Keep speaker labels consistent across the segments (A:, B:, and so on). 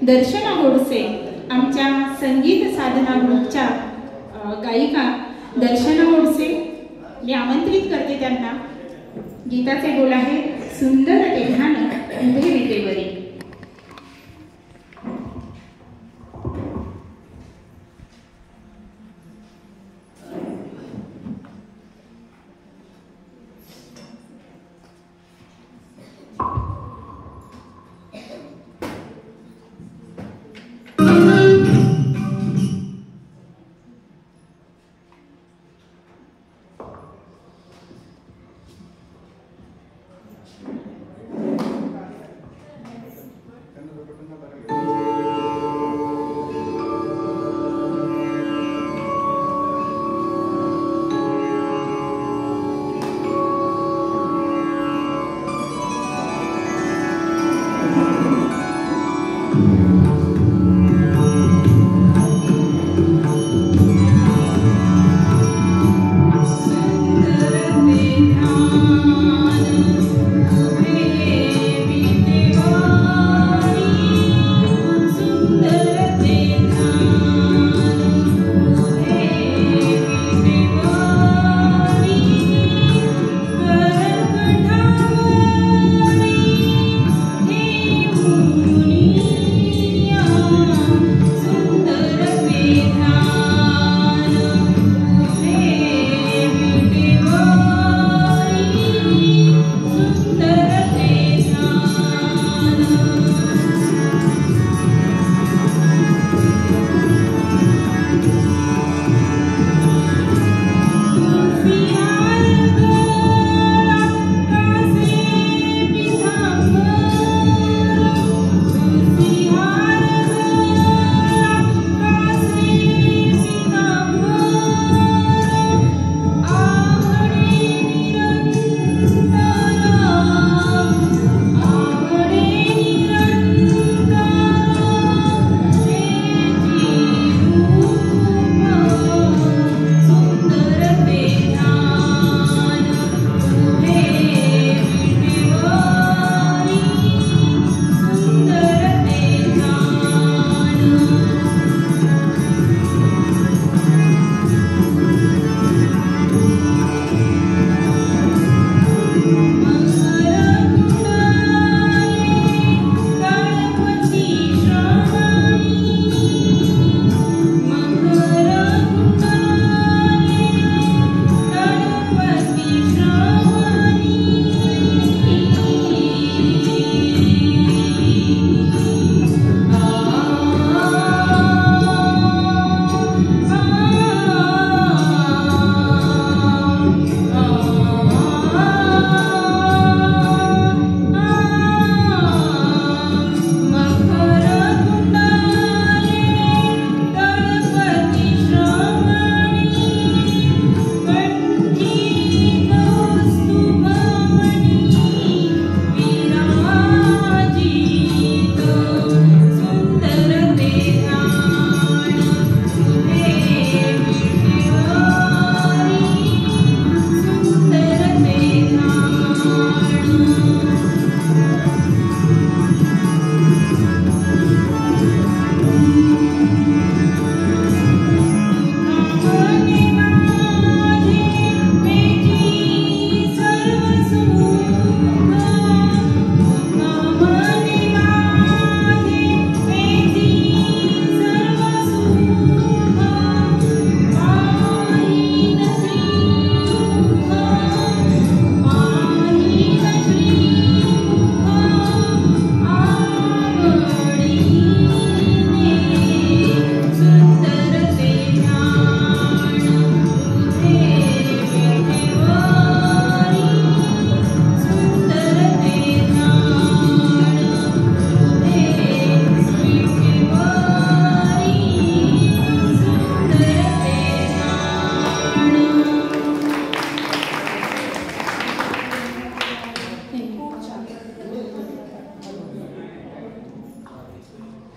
A: दर्शना गोडसे आमच्या संगीत साधना ग्रुपच्या गायिका दर्शना गोडसे मी आमंत्रित करते त्यांना. गीताचे बोल आहे सुंदर टेढ्यानं उभे विटेवरी.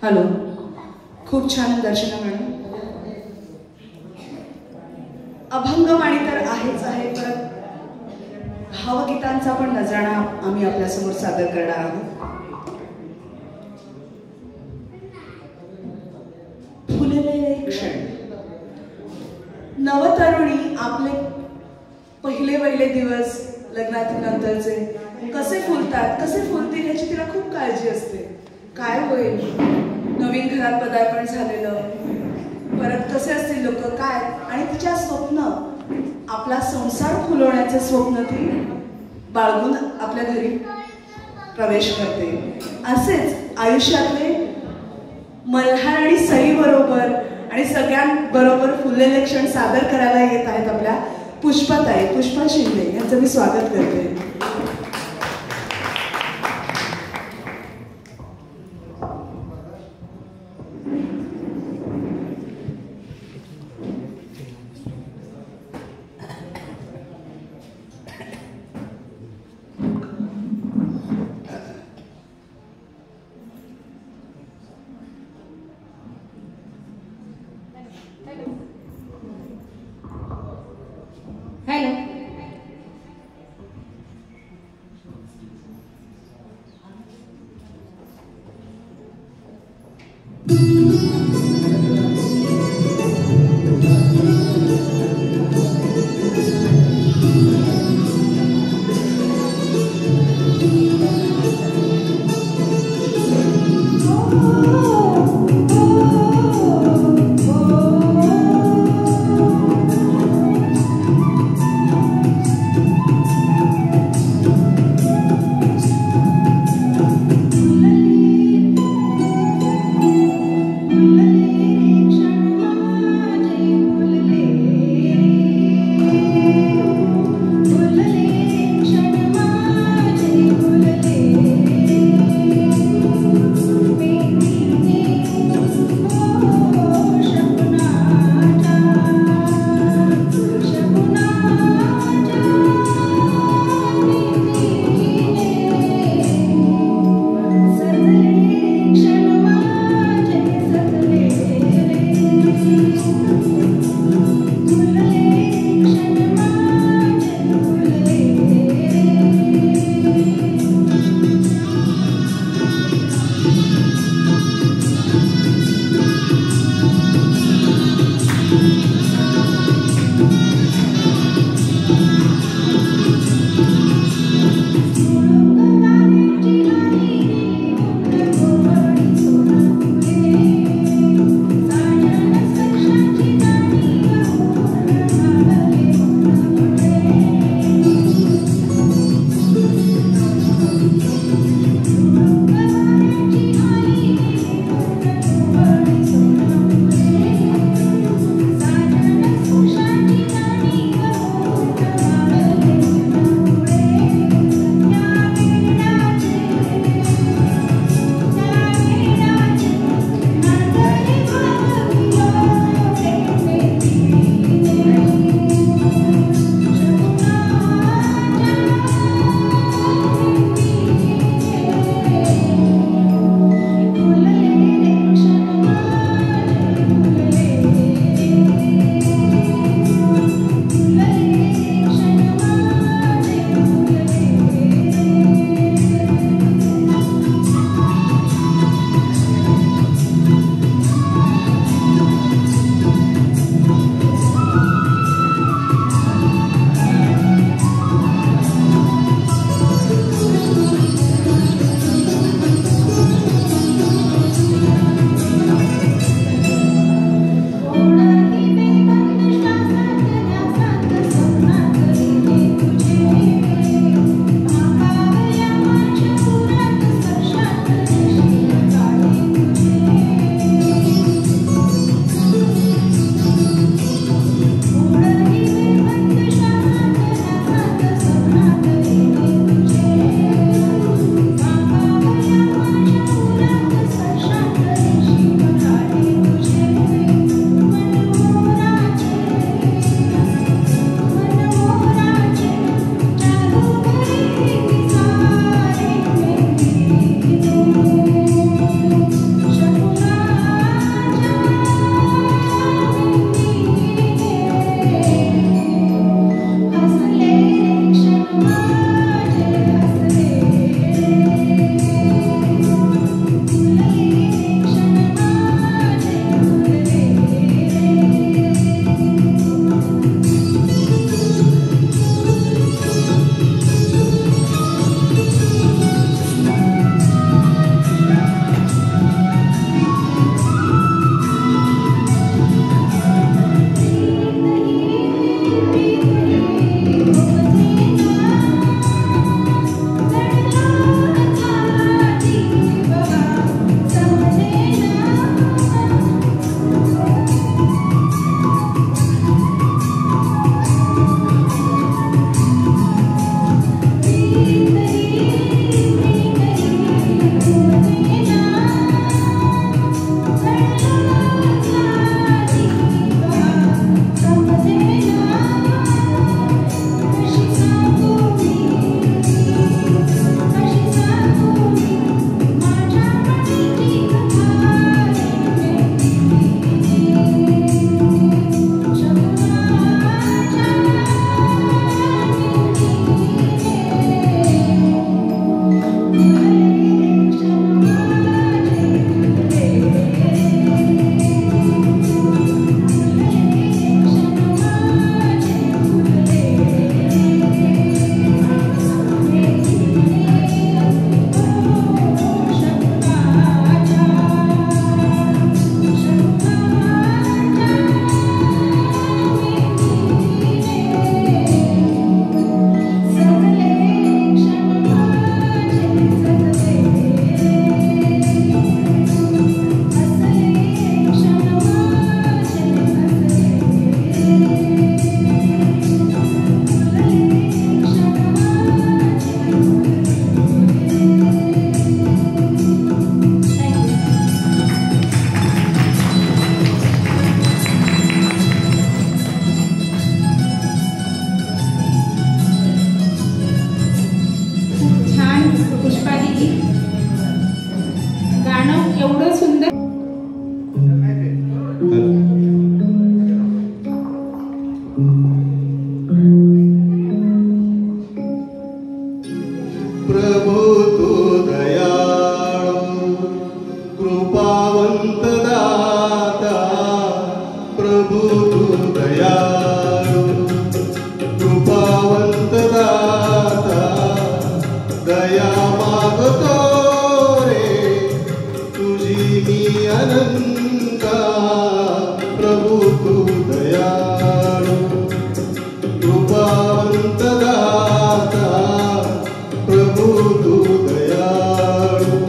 B: हॅलो, खूप छान दर्शना मॅडम. अभंगवाणी तर आहेच आहे, परत भावगीतांचा पण नजराणा आम्ही आपल्यासमोर सादर करणार आहोत. फुललेले क्षण. नवतरुणी आपले पहिले दिवस लग्नानंतरचे कसे फुलतात, कसे फुलतील याची तिला खूप काळजी असते. काय होईल, नवीन घरात पदार्पण झालेलं, परत कसे असतील लोक काय, आणि तिच्या स्वप्न, आपला संसार फुलवण्याचे स्वप्न ती बाळगून आपल्या घरी प्रवेश करते. असेच आयुष्यातले मल्हार आणि सई बरोबर आणि सगळ्यांबरोबर फुललेले क्षण सादर करायला येत आहेत आपल्या पुष्पा शिंदे यांचं मी स्वागत करते.
A: हॅलो. एवढं सुंदर
C: प्रभु तू दयाळु कृपावंत दाता, प्रभु तू दयाळु कृपावंत दाता, दया मागतो रे तुझी मी अनंता, प्रभु तू दयाळु कृपावंत दाता, प्रभु तू दयाळु.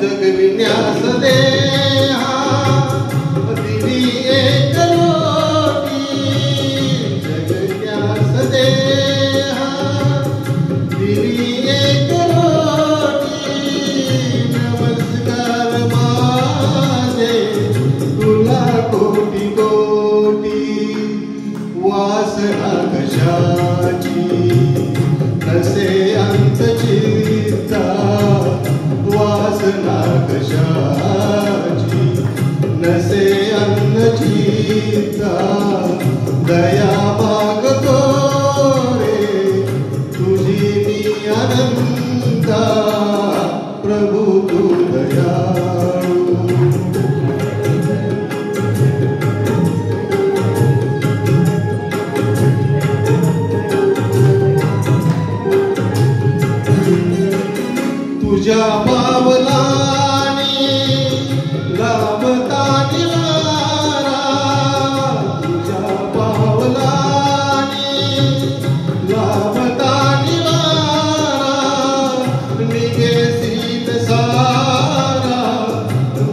C: जगविन्यास देहा दिवी एक रोटी, जगविन्यास देहा दिवी एक रोटी, नमस्कार माझे तुला कोटी कोटी, वासना कशाची नसे अंत चित्ता, वासना कशाची नसे अन्न चित्ता, दया मागतो रे तुझी मी अनंता, प्रभु तू दयाळु. तुझ्या पावलाने लाभता निवारा, तुझ्या पावलाने लाभता निवारा, निघे सीत सारा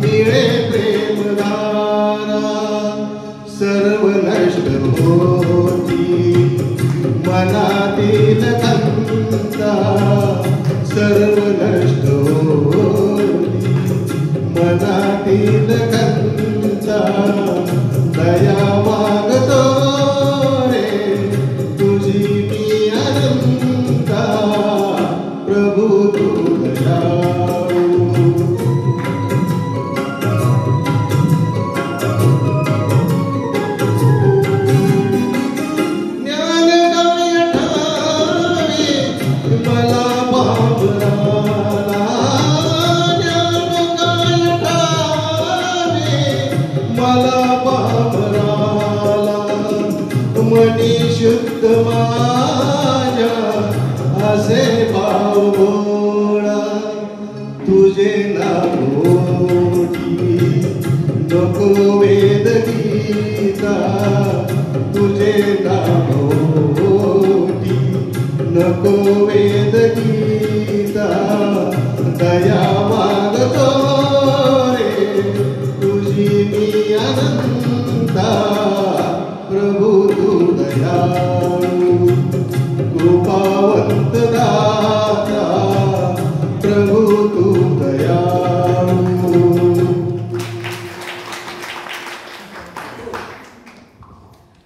C: मिळे प्रेमधारा, सर्व नष्ट होती मनातील खंता, सर्व नष्ट होती मनातील खंता, दया मागतो रे तुझी मी अनंता, प्रभु तू दयाळु. ज्ञानदाय ठावे मला बाबराला, ज्ञानदाय ठावे मला बाबराला, मनी शुद्ध माझ्या असे भाव भोळा, तुझे नाम मोठी नको वेद गीता, तुझे नाम मोठी नको वेद गीता, दया मागतो रे तुझी मी अनंता, प्रभु तू दयाळु कृपावंत दाता, प्रभु तू दयाळु.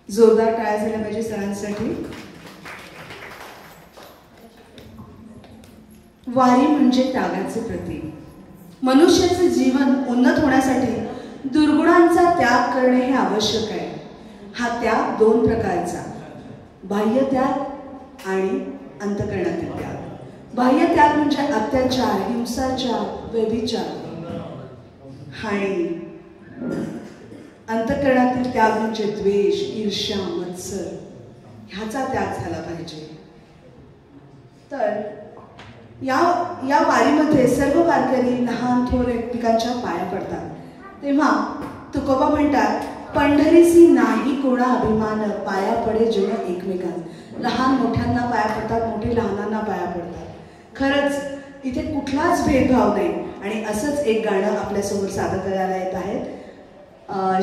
B: जोरदार टाळ्या झाल्या पाहिजे सरांसाठी. वारी म्हणजे त्यागाचे प्रतीक. मनुष्याचे जीवन उन्नत होण्यासाठी दुर्गुणांचा त्याग करणे हे आवश्यक आहे. हा त्याग दोन प्रकारचा, बाह्य त्याग आणि अंतःकरणातील त्याग. बाह्य त्याग म्हणजे अत्याचार, हिंसाचार, व्यभिचार, आणि अंतःकरणातील त्याग म्हणजे द्वेष, ईर्ष्या, मत्सर, ह्याचा त्याग झाला पाहिजे. तर या वारीमध्ये सर्व वारकरी लहान थोर एकमेकांच्या पाया पडतात. तेव्हा तुकोबा म्हणतात, पंढरीसी नाही कोणा अभिमान, पाया पडे जण एकमेकांना. लहान मोठ्यांना पाया पडतात, मोठे लहानांना पाया पडतात. खरंच इथे कुठलाच भेदभाव नाही. आणि असंच एक गाणं आपल्यासमोर सादर करायला येत आहेत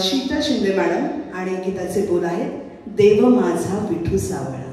B: शीतल शिंदे मॅडम, आणि गीताचे बोल आहेत, देव माझा विठू सावळा.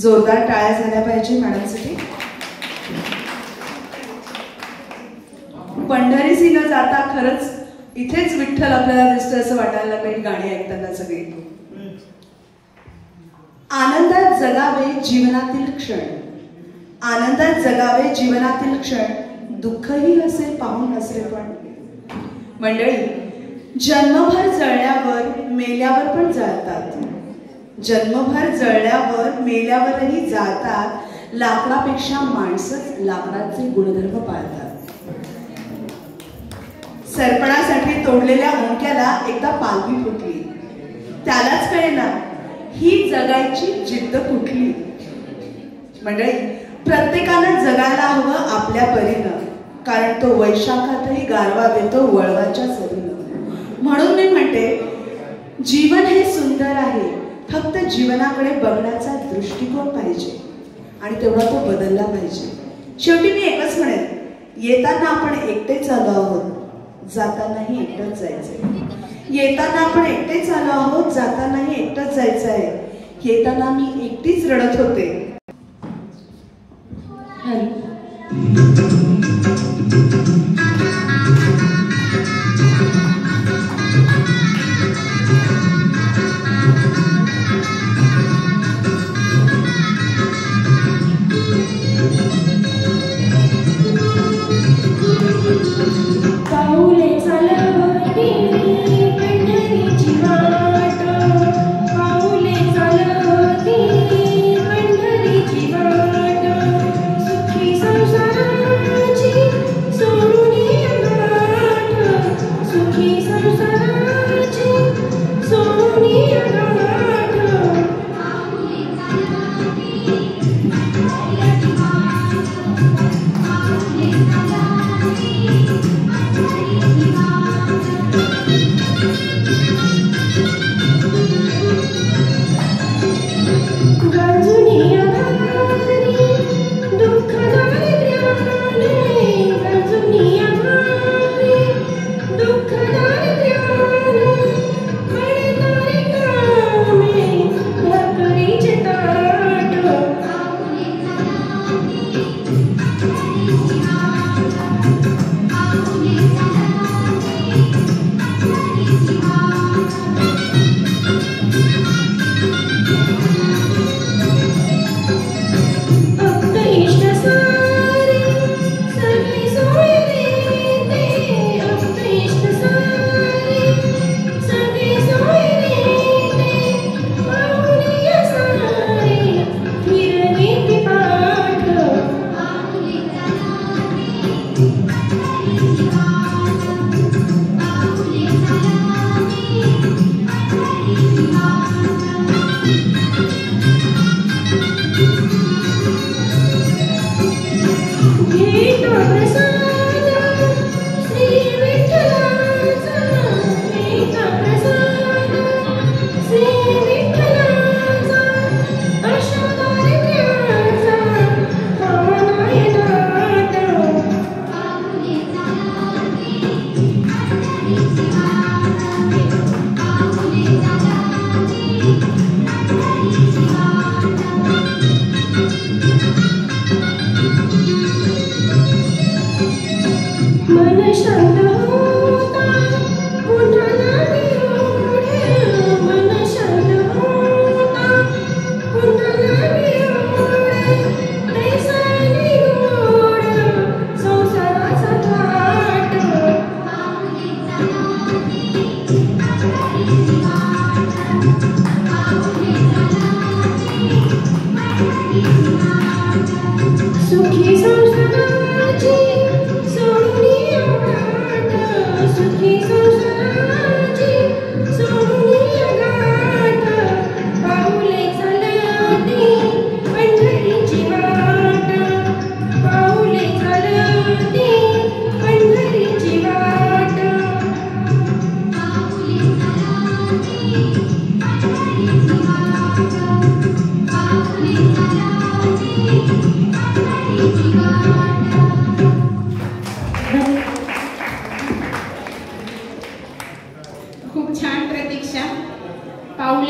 B: जोरदार टाळ्या झाल्या पाहिजे मॅडमसाठी. पंढरीसी न जाता खरंच इथेच विठ्ठल आपल्याला दिसतं असं वाटायला लागलं गाणी ऐकताना सगळी. आनंदात जगावे जीवनातील क्षण, आनंदात जगावे जीवनातील क्षण, दुःखही असे पाहून नसरे पण. मंडळी, जन्मभर जळल्यावर मेल्यावर पण जळतात, जन्मभर जळल्यावर मेल्यावरही जाळतात. लाकडापेक्षा माणसंच लाकडाचे गुणधर्म पाळतात. सरपणासाठी तोडलेल्या मुंक्याला एकदा पालवी फुटली, त्यालाच कळेना ही जगायची जिद्द कुठली. मंडळी, प्रत्येकानं जगायला हवं आपल्या परीनं, कारण तो वैशाखातही गारवा देतो वळवाच्या सरीनं. म्हणून मी म्हणते, जीवन हे सुंदर आहे, फक्त जीवनाकडे बघण्याचा दृष्टिकोन पाहिजे आणि तेवढा तो बदलला पाहिजे. शेवटी मी एकच म्हणेन, येताना आपण एकटेच आलो आहोत, जातानाही एकटंच जायचंय. येताना आपण एकटेच आलो आहोत, जातानाही एकटंच जायचं आहे. येताना मी एकटीच रडत होते.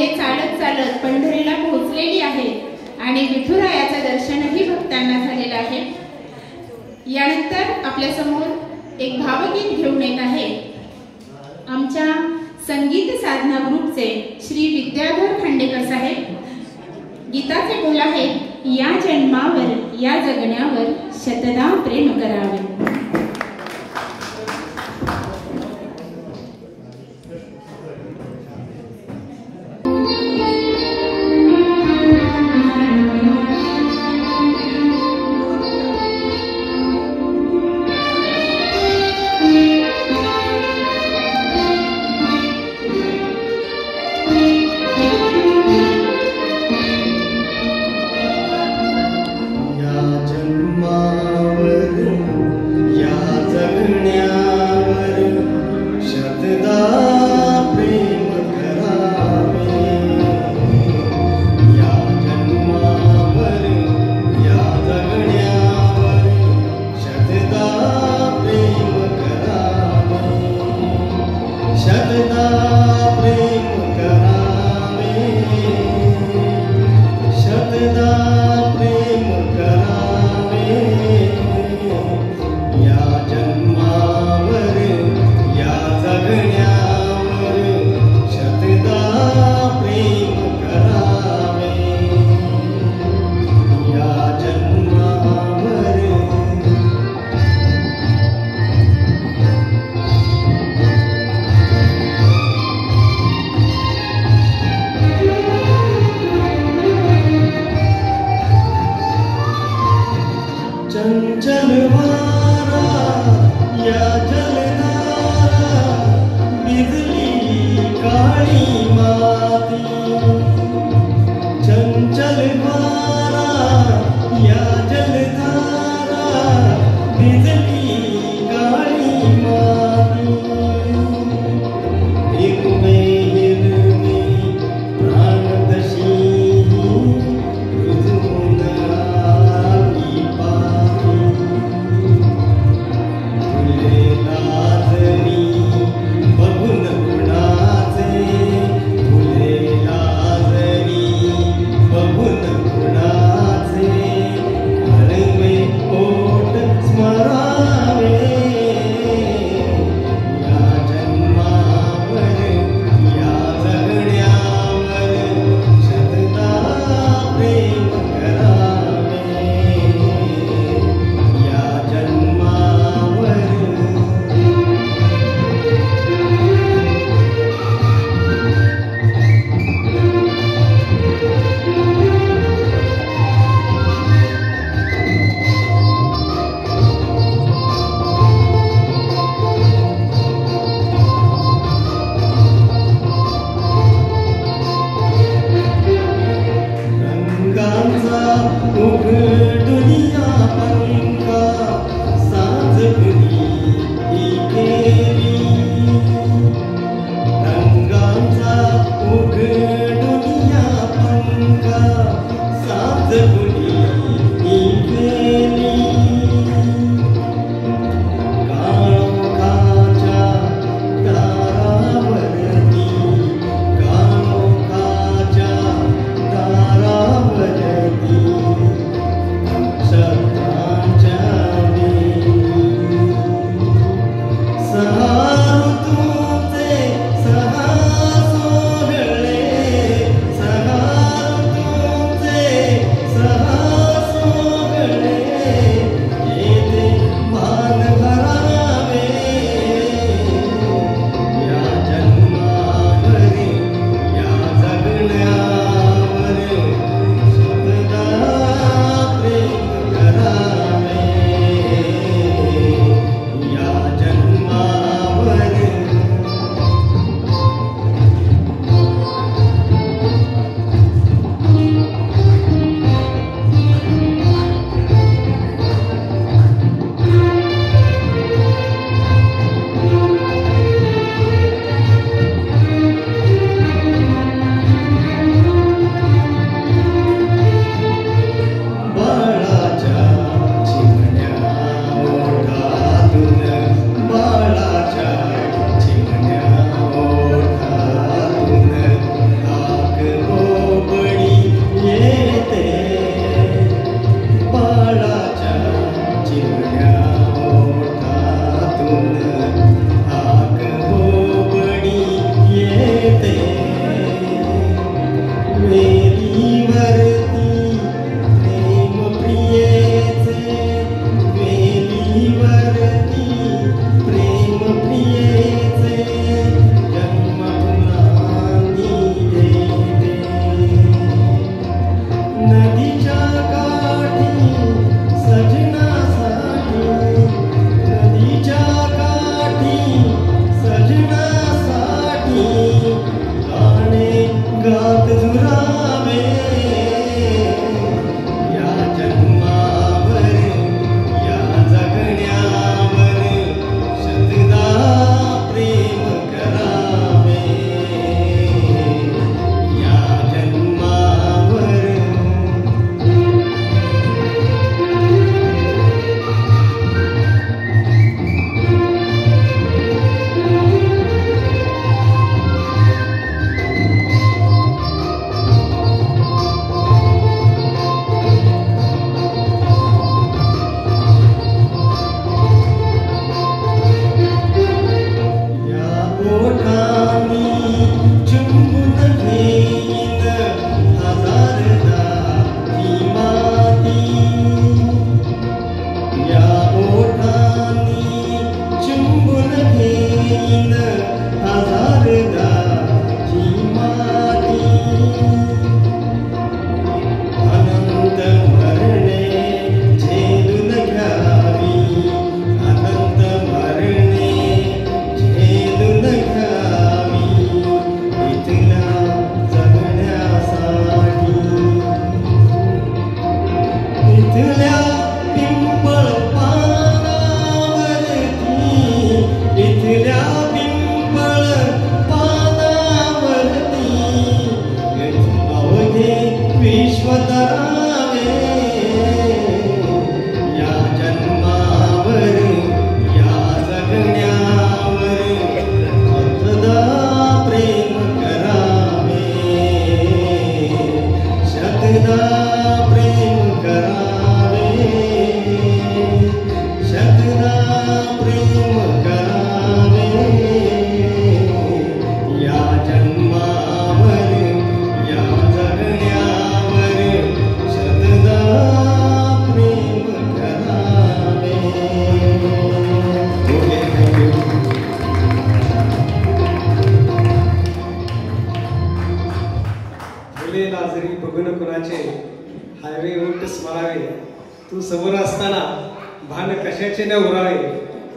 A: पाऊले चालत चालत पंढरीला पोहोचलेली आहेत आणि विठुरायाचं दर्शनही भक्तांना झालेलं आहे. यानंतर आपल्या समोर एक भावगीत घेऊन येत आहे आमच्या संगीत साधना ग्रुपचे श्री विद्याधर खांडेकर साहेब. गीताचे बोल आहे, या जन्मावर या जगण्यावर शतदा प्रेम करावे.
C: या जन्मावर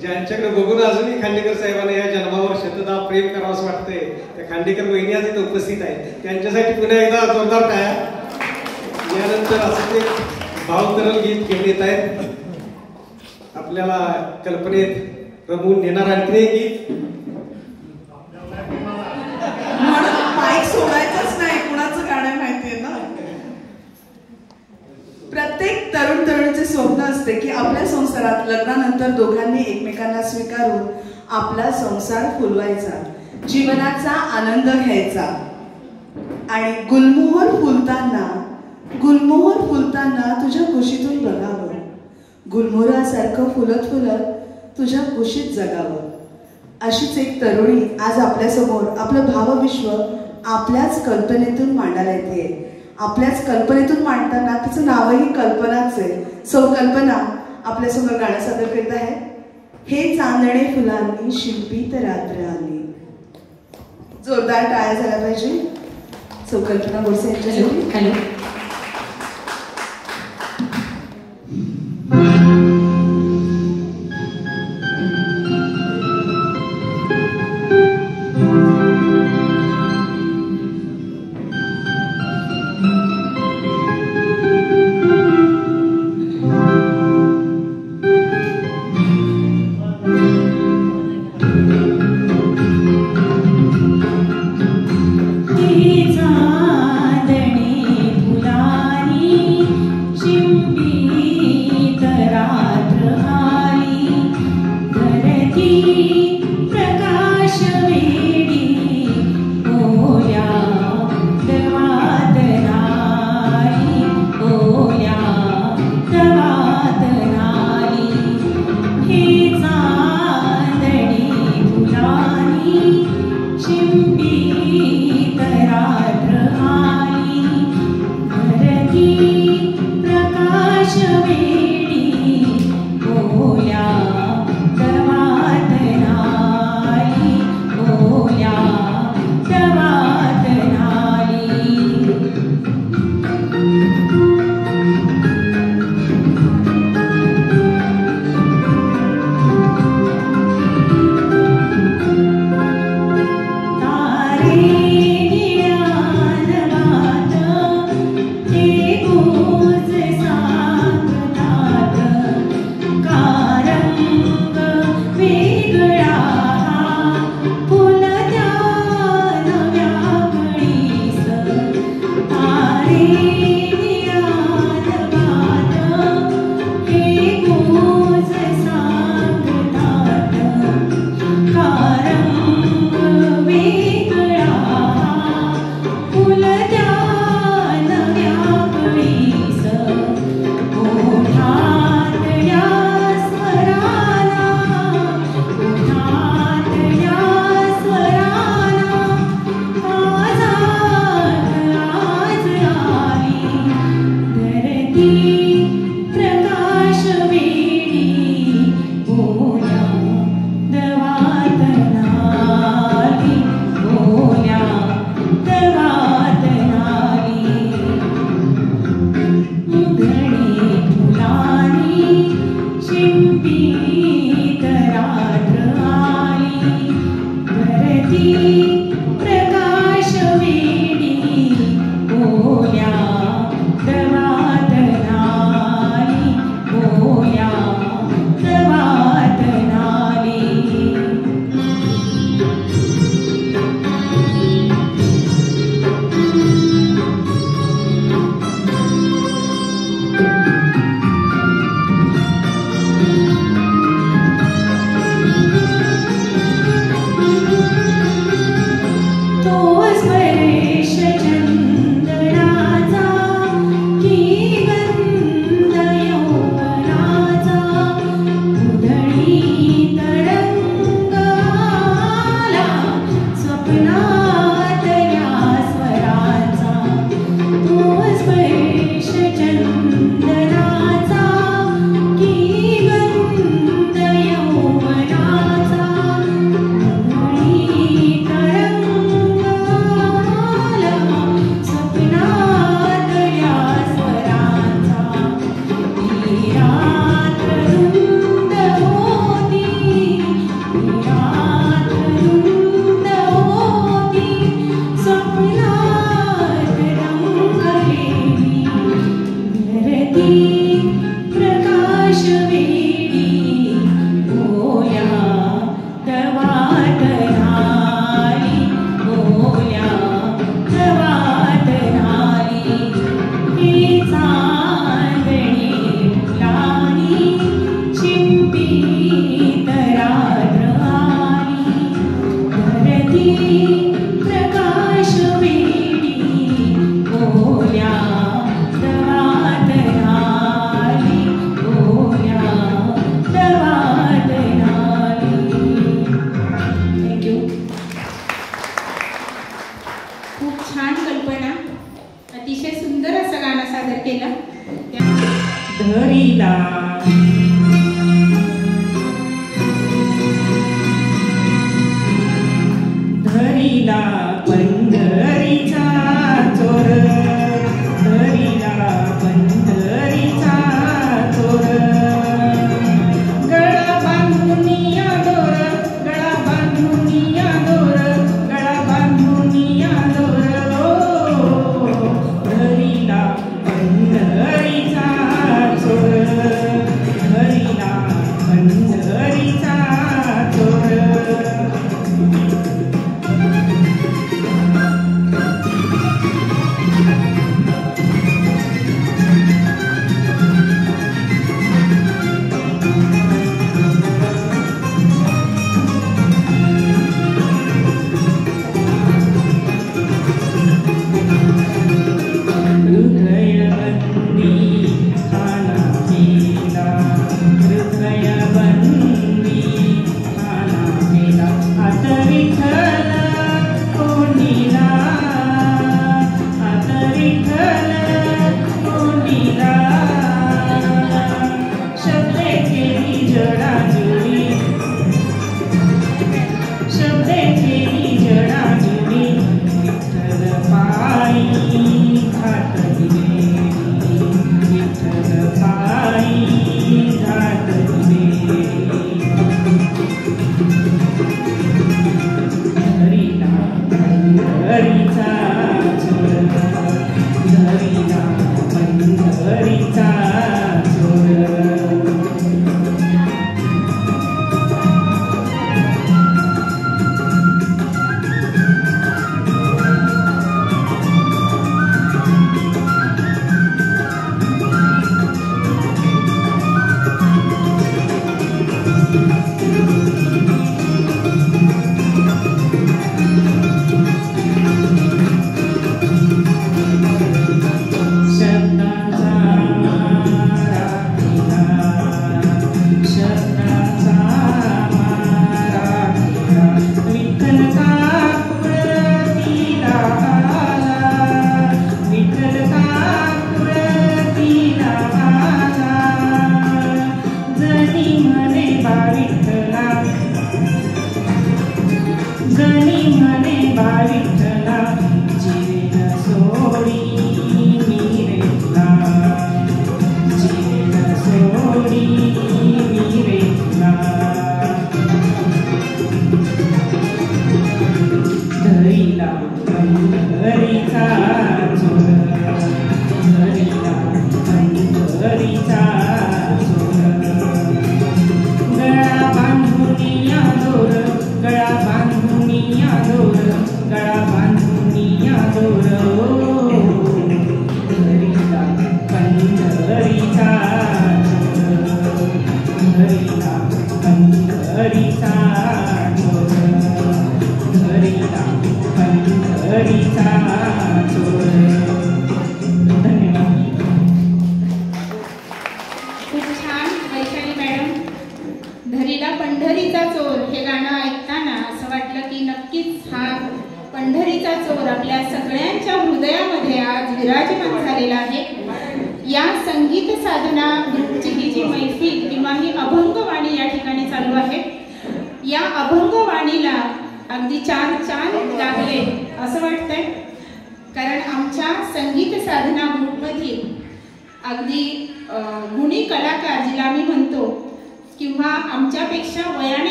D: ज्यांच्याकडे बघून अजूनही खांडेकर साहेबांना या जन्मावर शतदा प्रेम करावं असं वाटतंय. त्या खांडेकर वहिनी आज इथे उपस्थित आहेत, त्यांच्यासाठी पुन्हा एकदा जोरदार टाळ्या. यानंतर असं ते भावतरण गीत घेऊन येत आहेत. आपल्याला कल्पनेत रमवून नेणार आणखी एक गीत.
B: माईक सोडायचंच नाही, कुणाचं गाणं माहितीये ना. प्रत्येक तरुण तरुणीचे स्वप्न असते की आपल्या संसारात लग्नानंतर दोघांनी एकमेकांना स्वीकारून आपला संसार फुलवायचा, जीवनाचा आनंद घ्यायचा. आणि गुलमोहर फुलताना तुझ्या कुशीतून बघावं, गुलमोहरासारखं फुलत फुलत तुझ्या कुशीत जगावं. अशीच एक तरुणी आज आपल्यासमोर आपलं भावविश्व आपल्याच कल्पनेतून मांडायला येते. आपल्याच कल्पनेतून मांडताना तिचं नावही कल्पनाच आहे. सौ कल्पना आपल्यासमोर गाणं सादर करीत आहे. हे चांदणे फुलांनी शिंपीत रात्र आली. जोरदार टाळ्या झाल्या पाहिजे सौ कल्पना गोडसे यांच्यासाठी.
A: हॅलो. प्रकाश वेडी ओल्या दवात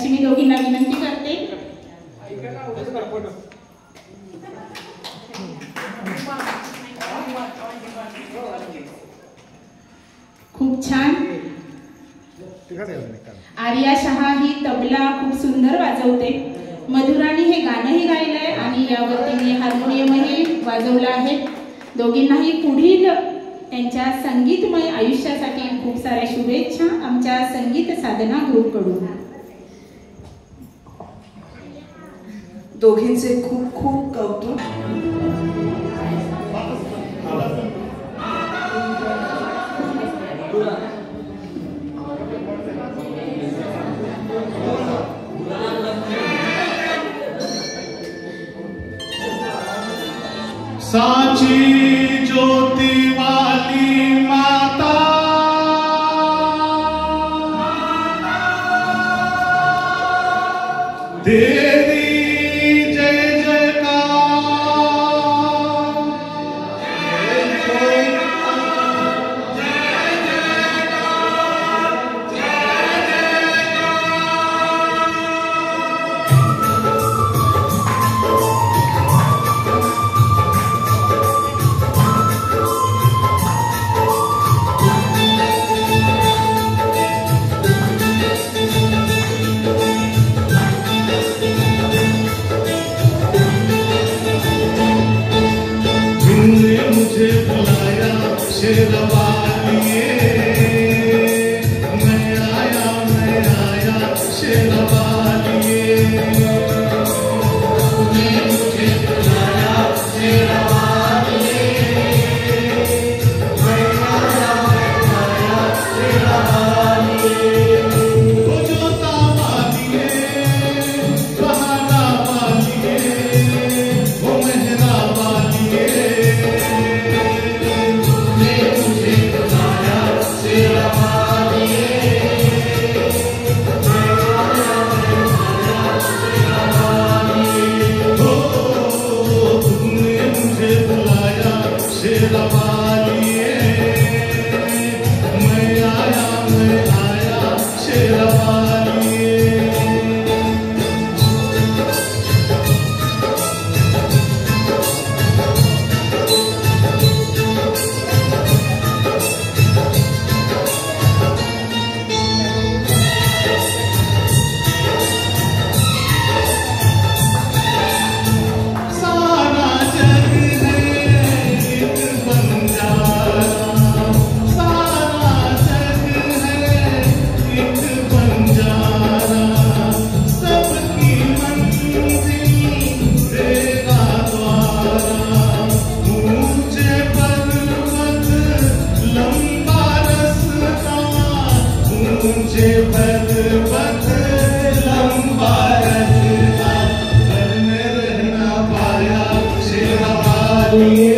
A: मी दोघींना विनंती करते. खूप छान. आर्या शहा ही तबला खूप सुंदर वाजवते. मधुराने हे गाणंही गायलंय आणि यावर तिने हार्मोनियमही वाजवला आहे. दोघींनाही पुढील त्यांच्या संगीतमय आयुष्यासाठी खूप साऱ्या शुभेच्छा आमच्या संगीत साधना ग्रुपकडून.
B: दोघींचे खूप खूप कौतुक.
C: साची ज्योति वाली माता तेरी जय जयकार. मुझे बुलाया शेरवालिए, मैं आया शेरवालिए. मुझे बुलाया शेरवालिए, मैं आया शेरवालिए. वो जोता वालिए, बहाना वालिए, वो मेहरा वालिए. शेरवालिए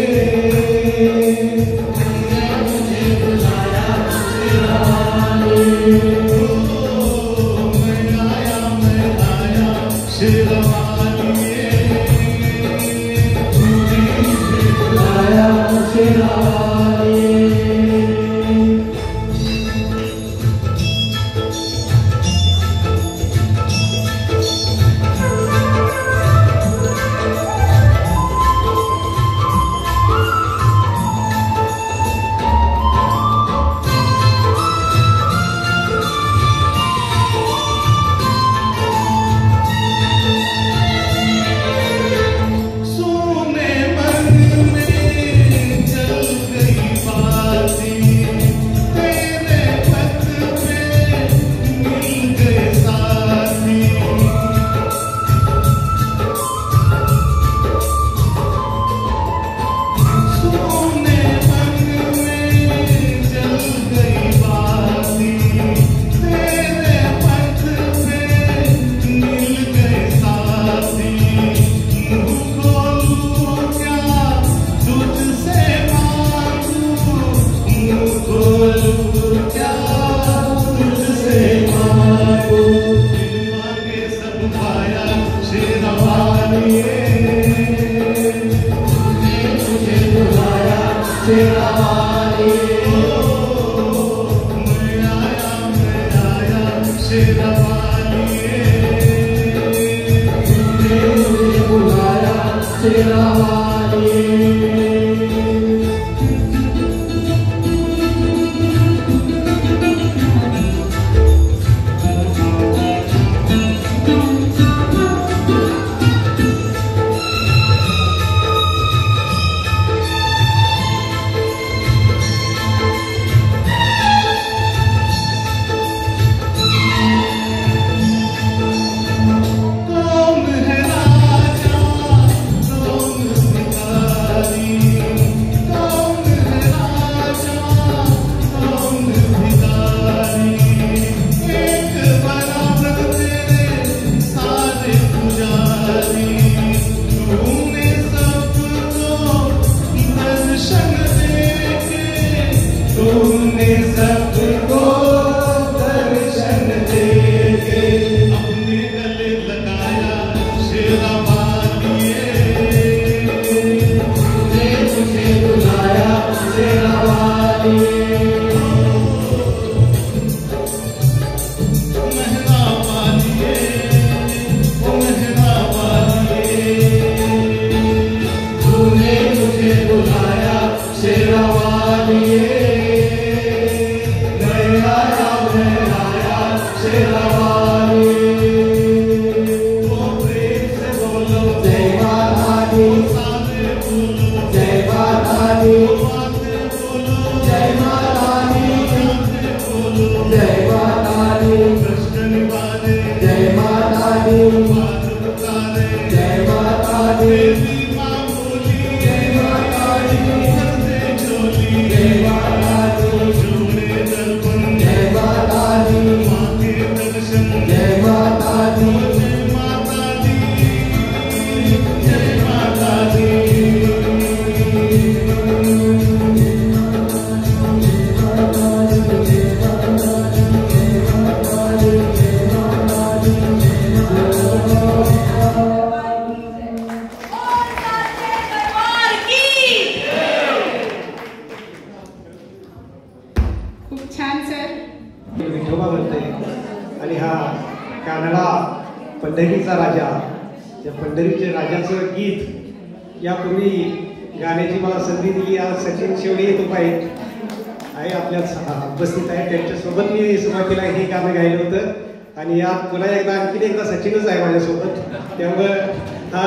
D: पंढरीचा राजा, त्या पंढरीच्या राजाचं गीत यापूर्वी गाण्याची मला संधी दिली. आज सचिन शेवडे येतो आहे आपल्या उपस्थित आहे. त्यांच्यासोबत मी सुरुवातीला हे गाणं गायलं होतं आणि यात पुन्हा आणखीन एकदा सचिनच आहे माझ्यासोबत, त्यामुळं हा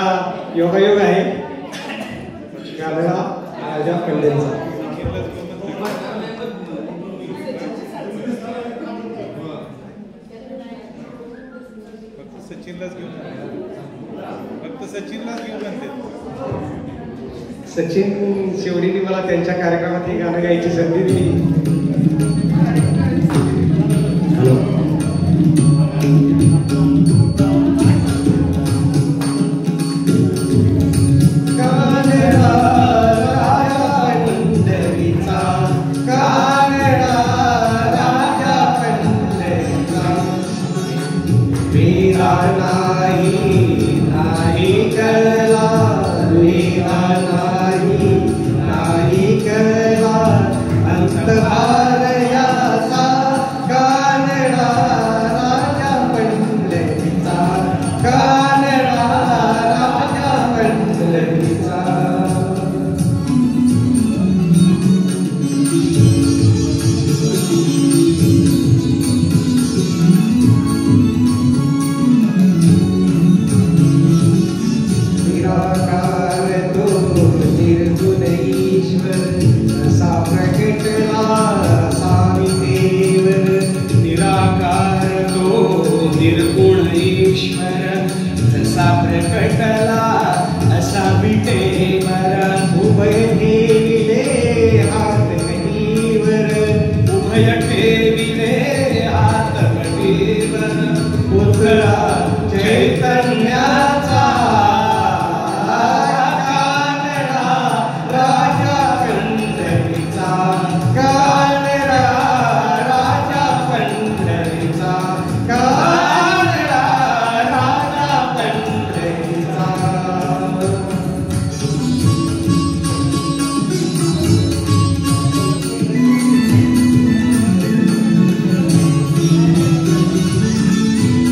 D: योगायोग आहे गाण्याला राजा पंढरीचा. सचिन शेवडीने मला त्यांच्या कार्यक्रमात हे गाणं गायची संधी दिली.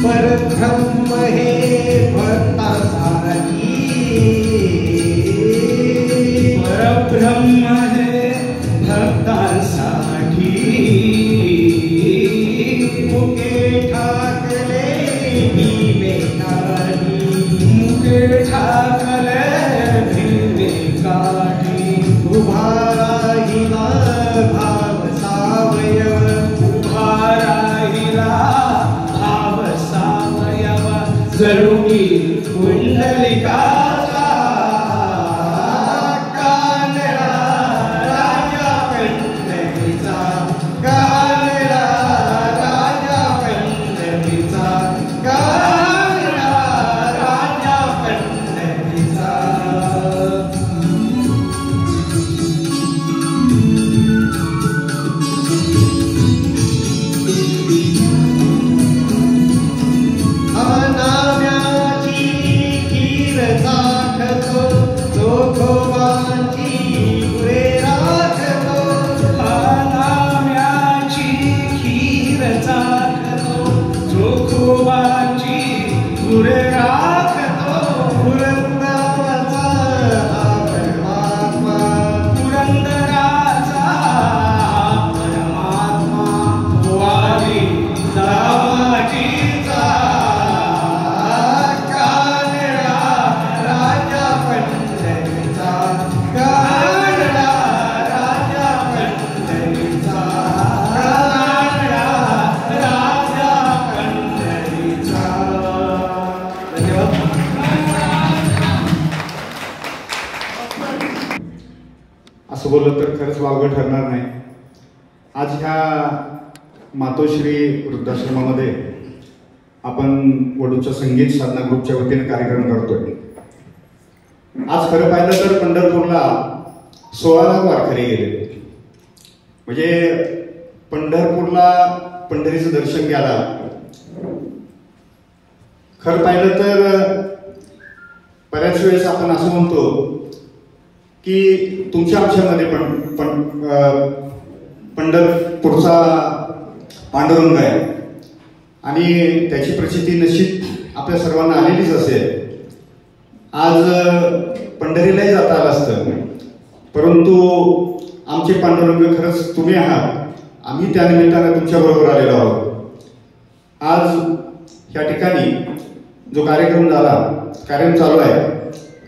D: परब्रह्म हे भक्तासाठी
C: जळुनी पुंडलिकाचा कानडा राजा पंढरीचा कानडा राजा पंढरीचा कानडा राजा पंढरीचा अनाम्याची खीर साठतो जोखोबाची गुरे राखतो
E: अनाम्याची खीर साठतो जोखोबाची गुरे राखतो
C: पुरंदराचा परमात्मा
E: पुरंदराचा परमात्मा वारी दामाजीचा
C: कानडा राजा पंढरीचा कानडा राजा पंढरीचा
E: कानडा राजा पंढरीचा.
D: धन्यवाद.
F: असं बोललं तर खरंच वावगं ठरणार नाही. आज ह्या मातोश्री वृद्धाश्रमामध्ये आपण वडूच्या संगीत साधना ग्रुपच्या वतीने कार्यक्रम करतोय. आज खरं पाहिलं तर पंढरपूरला 16 लाख वारकरी गेले. म्हणजे पंढरपूरला पंढरीचं दर्शन घ्यायला खरं पाहिलं तर बऱ्याच वेळेस आपण असं म्हणतो की तुमच्या आमच्यामध्ये पण पंढरपूरचा पांडुरंग आहे आणि त्याची प्रचिती निश्चित आपल्या सर्वांना आलेलीच असेल. आज पंढरीलाही जाता आलं असतं, परंतु आमचे पांडुरंग खरंच तुम्ही आहात. आम्ही त्या निमित्तानं तुमच्याबरोबर आलेलो आहोत. आज या ठिकाणी जो कार्यक्रम चालू आहे,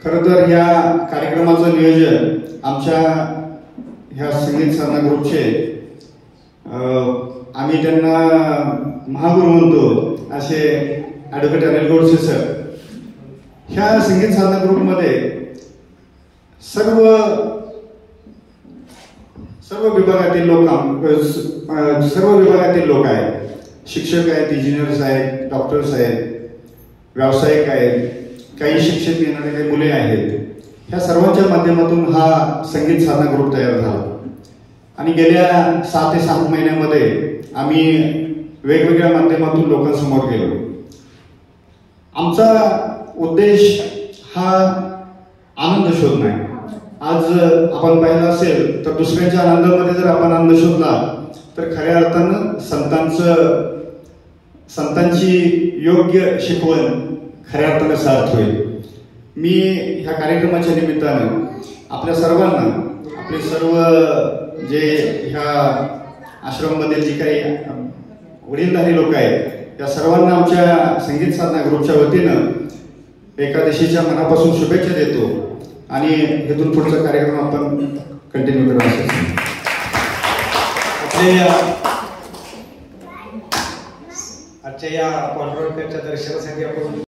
F: खरं तर ह्या कार्यक्रमाचं नियोजन आमच्या ह्या संगीत साधना ग्रुपचे आम्ही त्यांना महागुरू म्हणतो असे ॲडव्होकेट अनिल गोडसे सर. ह्या संगीत साधना ग्रुपमध्ये सर्व विभागातील लोक आहेत. शिक्षक आहेत, इंजिनियर्स आहेत, डॉक्टर्स आहेत, व्यावसायिक आहेत, काही शिक्षक येणारे काही मुले आहेत. ह्या सर्वांच्या माध्यमातून हा संगीत साधना ग्रुप तयार झाला आणि गेल्या 6 ते 7 महिन्यामध्ये आम्ही वेगवेगळ्या माध्यमातून लोकांसमोर गेलो. आमचा उद्देश हा आनंद शोधणं आहे. आज आपण पाहिलं असेल तर दुसऱ्यांच्या आनंदामध्ये जर आपण आनंद शोधला तर खऱ्या अर्थानं संतांची योग्य शिकवण खऱ्या अर्थानं सार्थ होईल. मी ह्या कार्यक्रमाच्या निमित्तानं आपल्या सर्वांना, आपले सर्व जे ह्या आश्रममध्ये जे काही वडीलधारी लोक आहेत त्या सर्वांना आमच्या संगीत साधना ग्रुपच्या वतीनं एकादशीच्या मनापासून शुभेच्छा देतो आणि इथून पुढचा कार्यक्रम आपण कंटिन्यू करू असेल.
D: आजच्या या पांडुरंगाच्या दर्शनासाठी आपण